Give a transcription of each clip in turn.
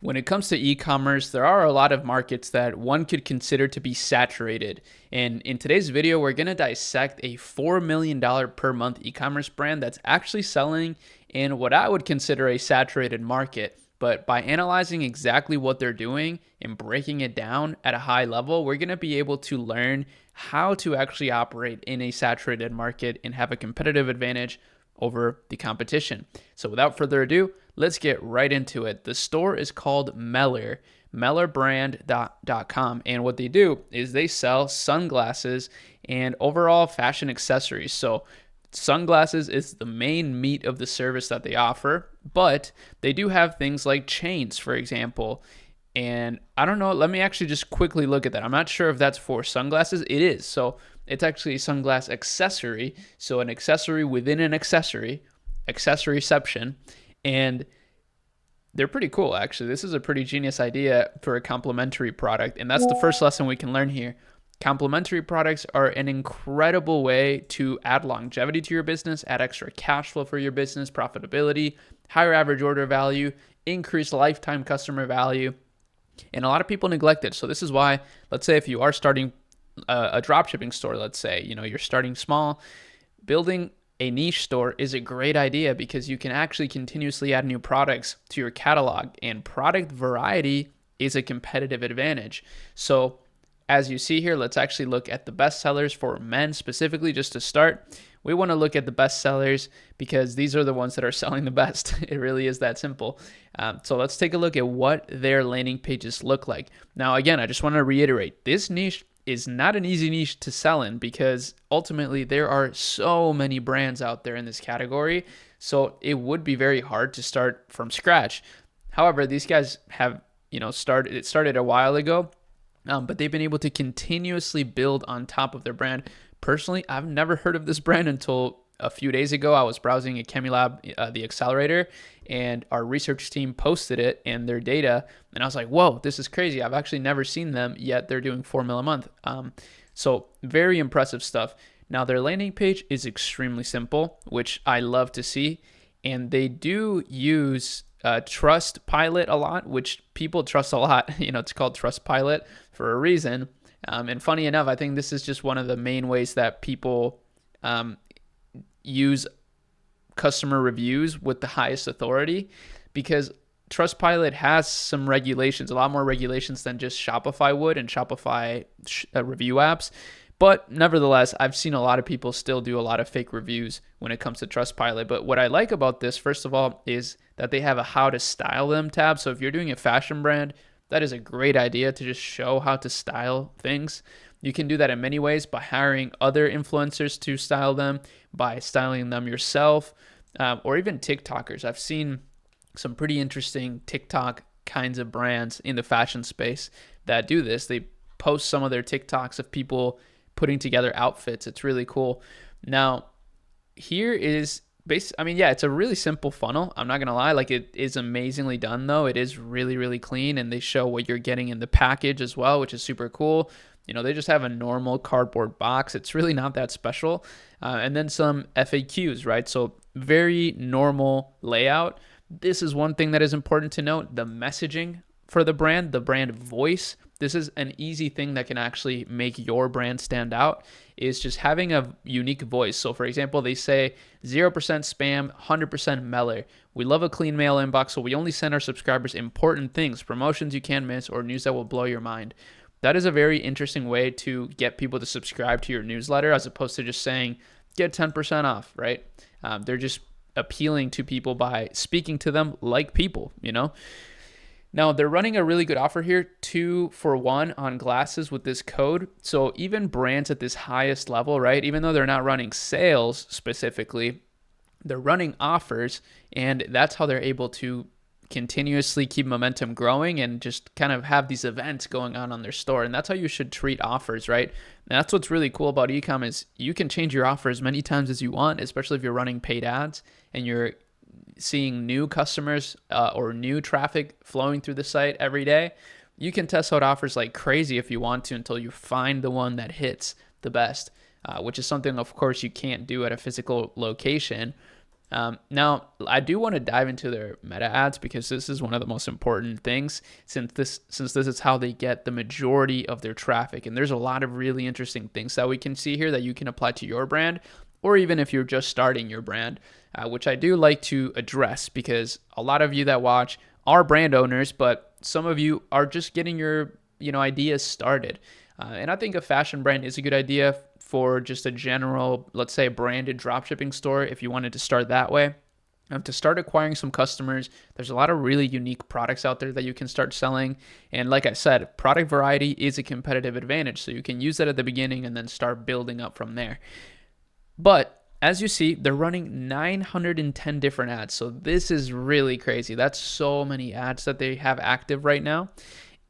When it comes to e-commerce, there are a lot of markets that one could consider to be saturated. And in today's video, we're going to dissect a $4 million per month e-commerce brand that's actually selling in what I would consider a saturated market. But by analyzing exactly what they're doing and breaking it down at a high level, we're going to be able to learn how to actually operate in a saturated market and have a competitive advantage over the competition. So without further ado, let's get right into it. The store is called Meller, mellerbrand.com. And what they do is they sell sunglasses and overall fashion accessories. So sunglasses is the main meat of the service that they offer, but they do have things like chains, for example. And I don't know, let me actually just quickly look at that. I'm not sure if that's for sunglasses. It is. So it's actually a sunglass accessory. So an accessory within an accessory, accessoryception. And they're pretty cool, actually. This is a pretty genius idea for a complementary product. And that's the first lesson we can learn here. Complementary products are an incredible way to add longevity to your business, add extra cash flow for your business, profitability, higher average order value, increase lifetime customer value. And a lot of people neglect it. So this is why, let's say if you are starting a dropshipping store, let's say, you're starting small, building a niche store is a great idea because you can actually continuously add new products to your catalog, and product variety is a competitive advantage. So as you see here, let's actually look at the best sellers for men specifically. Just to start, we want to look at the best sellers because these are the ones that are selling the best. It really is that simple. So let's take a look at what their landing pages look like. Now, again, I just want to reiterate, this niche is not an easy niche to sell in because ultimately there are so many brands out there in this category. So it would be very hard to start from scratch. However, these guys have, it started a while ago. But they've been able to continuously build on top of their brand. Personally, I've never heard of this brand until a few days ago. I was browsing Akemi Lab, the accelerator, and our research team posted it and their data. And I was like, whoa, this is crazy. I've actually never seen them, yet they're doing 4 mil a month. So very impressive stuff. Now, their landing page is extremely simple, which I love to see. And they do use Trustpilot a lot, which people trust a lot. It's called Trustpilot for a reason. And funny enough, I think this is just one of the main ways that people use customer reviews with the highest authority, because Trustpilot has some regulations, a lot more regulations than just Shopify would and Shopify review apps. But nevertheless, I've seen a lot of people still do a lot of fake reviews when it comes to Trustpilot. But what I like about this, first of all, is that they have a how to style them tab. So if you're doing a fashion brand, that is a great idea to just show how to style things. You can do that in many ways by hiring other influencers to style them, by styling them yourself, or even TikTokers. I've seen some pretty interesting TikTok kinds of brands in the fashion space that do this. They post some of their TikToks of people putting together outfits. It's really cool. Now, here is it's a really simple funnel. I'm not going to lie. It is amazingly done, though. It is really, really clean, and they show what you're getting in the package as well, which is super cool. They just have a normal cardboard box. It's really not that special. And then some FAQs, right? So very normal layout. This is one thing that is important to note. The messaging for the brand voice. This is an easy thing that can actually make your brand stand out, is just having a unique voice. So for example, they say 0% spam, 100% Meller. We love a clean mail inbox, so we only send our subscribers important things, promotions you can't miss, or news that will blow your mind. That is a very interesting way to get people to subscribe to your newsletter, as opposed to just saying, get 10% off, right? They're just appealing to people by speaking to them like people, Now, they're running a really good offer here, 2 for 1 on glasses with this code. So even brands at this highest level, right, even though they're not running sales specifically, they're running offers, and that's how they're able to continuously keep momentum growing and just kind of have these events going on their store. And that's how you should treat offers, right? And that's what's really cool about e-com, is you can change your offer as many times as you want, especially if you're running paid ads and you're seeing new customers or new traffic flowing through the site every day. You can test out offers like crazy if you want to, until you find the one that hits the best, which is something, of course, you can't do at a physical location. Now, I do want to dive into their meta ads because this is one of the most important things since this is how they get the majority of their traffic. And there's a lot of really interesting things that we can see here that you can apply to your brand, or even if you're just starting your brand, which I do like to address because a lot of you that watch are brand owners, but some of you are just getting your ideas started. And I think a fashion brand is a good idea for just a general, let's say, branded dropshipping store if you wanted to start that way. To start acquiring some customers, there's a lot of really unique products out there that you can start selling. And like I said, product variety is a competitive advantage. So you can use that at the beginning and then start building up from there. But as you see, they're running 910 different ads. So this is really crazy. That's so many ads that they have active right now.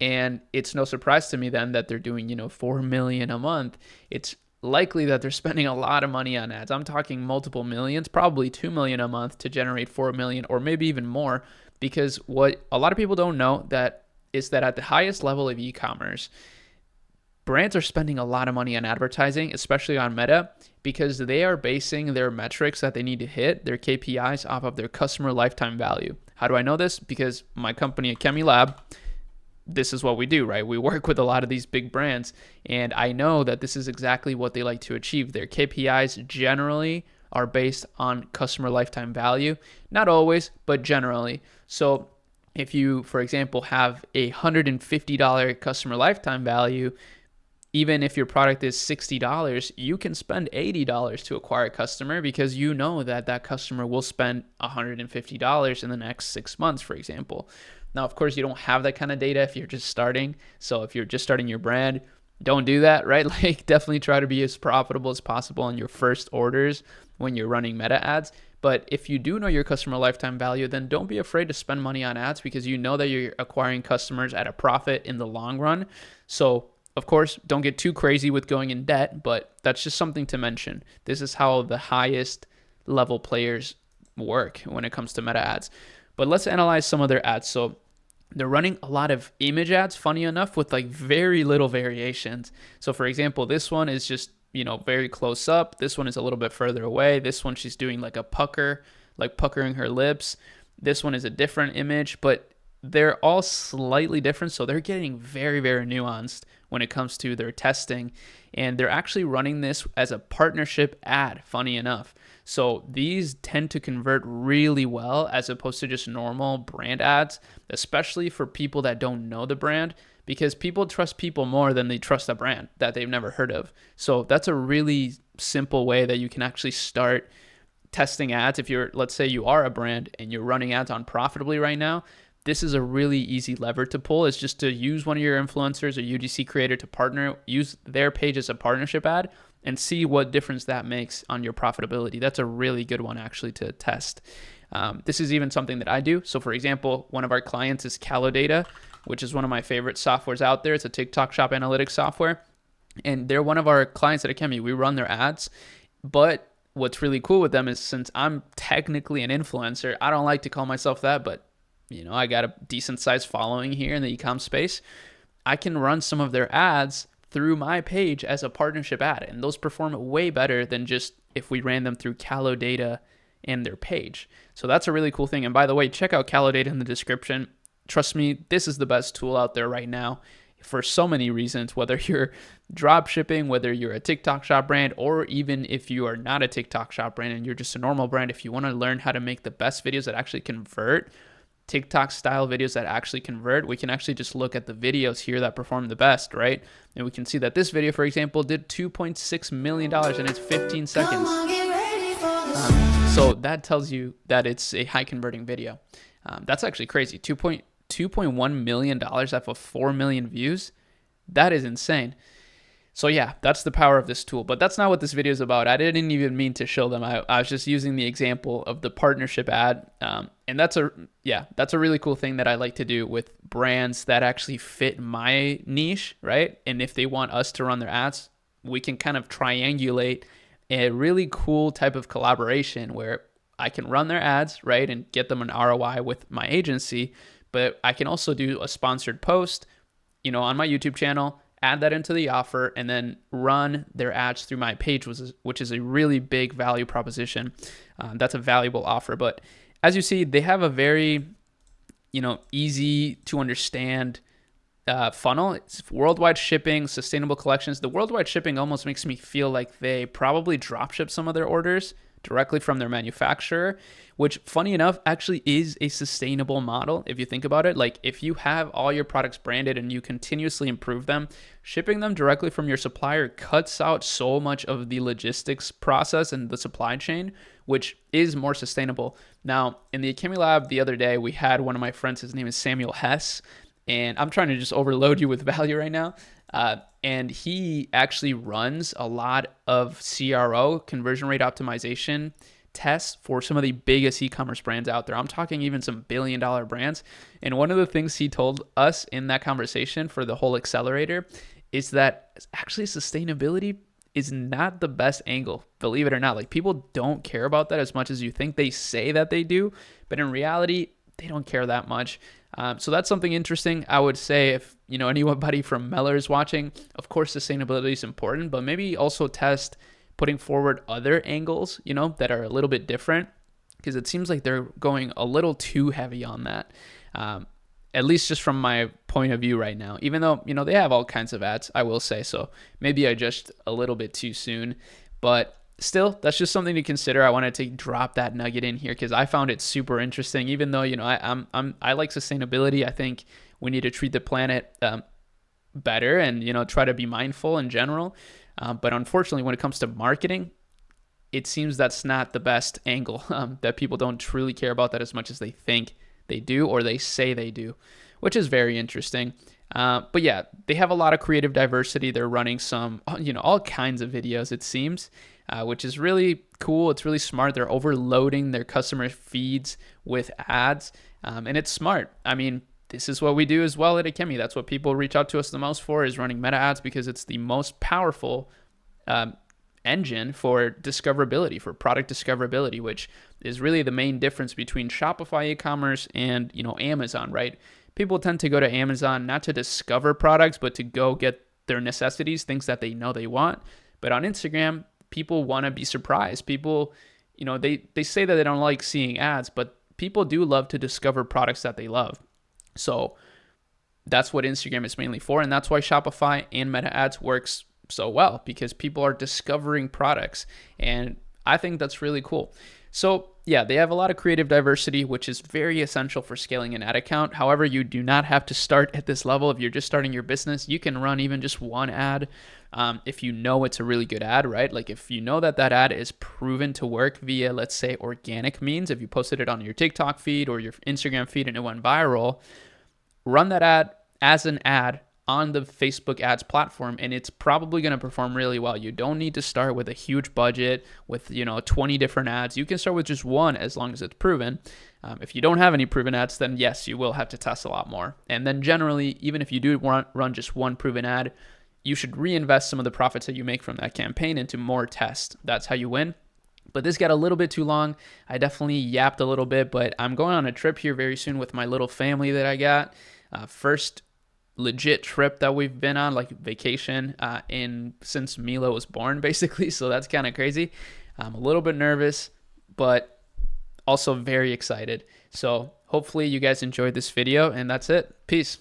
And it's no surprise to me then that they're doing, 4 million a month. It's likely that they're spending a lot of money on ads. I'm talking multiple millions, probably 2 million a month to generate 4 million or maybe even more, because what a lot of people don't know that is that at the highest level of e-commerce, brands are spending a lot of money on advertising, especially on Meta, because they are basing their metrics that they need to hit, their KPIs, off of their customer lifetime value. How do I know this? Because my company, Akemi Lab, this is what we do, right? We work with a lot of these big brands, and I know that this is exactly what they like to achieve. Their KPIs generally are based on customer lifetime value. Not always, but generally. So if you, for example, have a $150 customer lifetime value, even if your product is $60, you can spend $80 to acquire a customer because you know that that customer will spend $150 in the next 6 months, for example. Now, of course, you don't have that kind of data if you're just starting. So if you're just starting your brand, don't do that, right? Like, definitely try to be as profitable as possible on your first orders when you're running meta ads. But if you do know your customer lifetime value, then don't be afraid to spend money on ads because you know that you're acquiring customers at a profit in the long run. So of course, don't get too crazy with going in debt, but that's just something to mention. This is how the highest level players work when it comes to meta ads. But let's analyze some of their ads. So they're running a lot of image ads, funny enough, with like very little variations. So for example, this one is just, very close up. This one is a little bit further away. This one, she's doing like a pucker, like puckering her lips. This one is a different image, but they're all slightly different. So they're getting very, very nuanced when it comes to their testing. And they're actually running this as a partnership ad, funny enough. So these tend to convert really well as opposed to just normal brand ads, especially for people that don't know the brand, because people trust people more than they trust a brand that they've never heard of. So that's a really simple way that you can actually start testing ads. If you're, let's say you are a brand and you're running ads on Profitably right now, this is a really easy lever to pull. It's just to use one of your influencers or UGC creator to partner, use their page as a partnership ad and see what difference that makes on your profitability. That's a really good one actually to test. This is even something that I do. So for example, one of our clients is Calodata, which is one of my favorite softwares out there. It's a TikTok shop analytics software. And they're one of our clients at Akemi. We run their ads. But what's really cool with them is since I'm technically an influencer, I don't like to call myself that, but I got a decent sized following here in the e-com space. I can run some of their ads through my page as a partnership ad, and those perform way better than just if we ran them through Calodata and their page. So that's a really cool thing. And by the way, check out Calodata in the description. Trust me, this is the best tool out there right now for so many reasons, whether you're drop shipping, whether you're a TikTok shop brand, or even if you are not a TikTok shop brand and you're just a normal brand. If you want to learn how to make the best videos that actually convert, TikTok style videos that actually convert, we can actually just look at the videos here that perform the best, right? And we can see that this video, for example, did $2.6 million in its 15 seconds. So that tells you that it's a high converting video. That's actually crazy. $2.1 million off of 4 million views. That is insane. So yeah, that's the power of this tool. But that's not what this video is about. I didn't even mean to show them. I was just using the example of the partnership ad. And that's a really cool thing that I like to do with brands that actually fit my niche, right? And if they want us to run their ads, we can kind of triangulate a really cool type of collaboration where I can run their ads, right, and get them an ROI with my agency. But I can also do a sponsored post, on my YouTube channel, add that into the offer, and then run their ads through my page, which is a really big value proposition. That's a valuable offer. But as you see, they have a very, easy to understand funnel. It's worldwide shipping, sustainable collections. The worldwide shipping almost makes me feel like they probably drop ship some of their orders directly from their manufacturer, which, funny enough, actually is a sustainable model if you think about it. Like, if you have all your products branded and you continuously improve them, shipping them directly from your supplier cuts out so much of the logistics process and the supply chain, which is more sustainable. Now, in the Akemi lab the other day, we had one of my friends, his name is Samuel Hess, and I'm trying to just overload you with value right now. And he actually runs a lot of CRO, conversion rate optimization tests, for some of the biggest e-commerce brands out there. I'm talking even some billion-dollar brands. And one of the things he told us in that conversation for the whole accelerator is that actually sustainability is not the best angle, believe it or not. Like, people don't care about that as much as you think. They say that they do, but in reality, they don't care that much. So that's something interesting. I would say, if anybody from Meller is watching, of course sustainability is important, but maybe also test putting forward other angles, that are a little bit different, because it seems like they're going a little too heavy on that. At least just from my point of view right now, even though, they have all kinds of ads, I will say. So maybe I just a little bit too soon, but still, that's just something to consider. I wanted to drop that nugget in here because I found it super interesting. Even though, I like sustainability. I think we need to treat the planet better and, try to be mindful in general. But unfortunately, when it comes to marketing, it seems that's not the best angle, that people don't truly care about that as much as they think they do, or they say they do, which is very interesting. But yeah, they have a lot of creative diversity. They're running some, all kinds of videos, it seems, which is really cool. It's really smart. They're overloading their customer feeds with ads, and it's smart. I mean, this is what we do as well at Akemi. That's what people reach out to us the most for, is running meta ads, because it's the most powerful engine for discoverability, for product discoverability, which is really the main difference between Shopify e-commerce and Amazon, right? People tend to go to Amazon not to discover products, but to go get their necessities, things that they know they want. But on Instagram, people want to be surprised. People, they say that they don't like seeing ads, but people do love to discover products that they love. So that's what Instagram is mainly for. And that's why Shopify and meta ads works so well, because people are discovering products. And I think that's really cool. So yeah, they have a lot of creative diversity, which is very essential for scaling an ad account. However, you do not have to start at this level. If you're just starting your business, you can run even just one ad. If you know it's a really good ad, right? Like, if you know that that ad is proven to work via, let's say, organic means, if you posted it on your TikTok feed or your Instagram feed and it went viral, run that ad as an ad on the Facebook ads platform, and it's probably going to perform really well. You don't need to start with a huge budget with 20 different ads. You can start with just one, as long as it's proven. If you don't have any proven ads, then yes, you will have to test a lot more. And then generally, even if you do run just one proven ad, you should reinvest some of the profits that you make from that campaign into more tests. That's how you win. But this got a little bit too long. I definitely yapped a little bit, but I'm going on a trip here very soon with my little family that I got. First legit trip that we've been on, like vacation, since Mila was born, basically. So that's kind of crazy. I'm a little bit nervous, but also very excited. So hopefully you guys enjoyed this video, and that's it. Peace.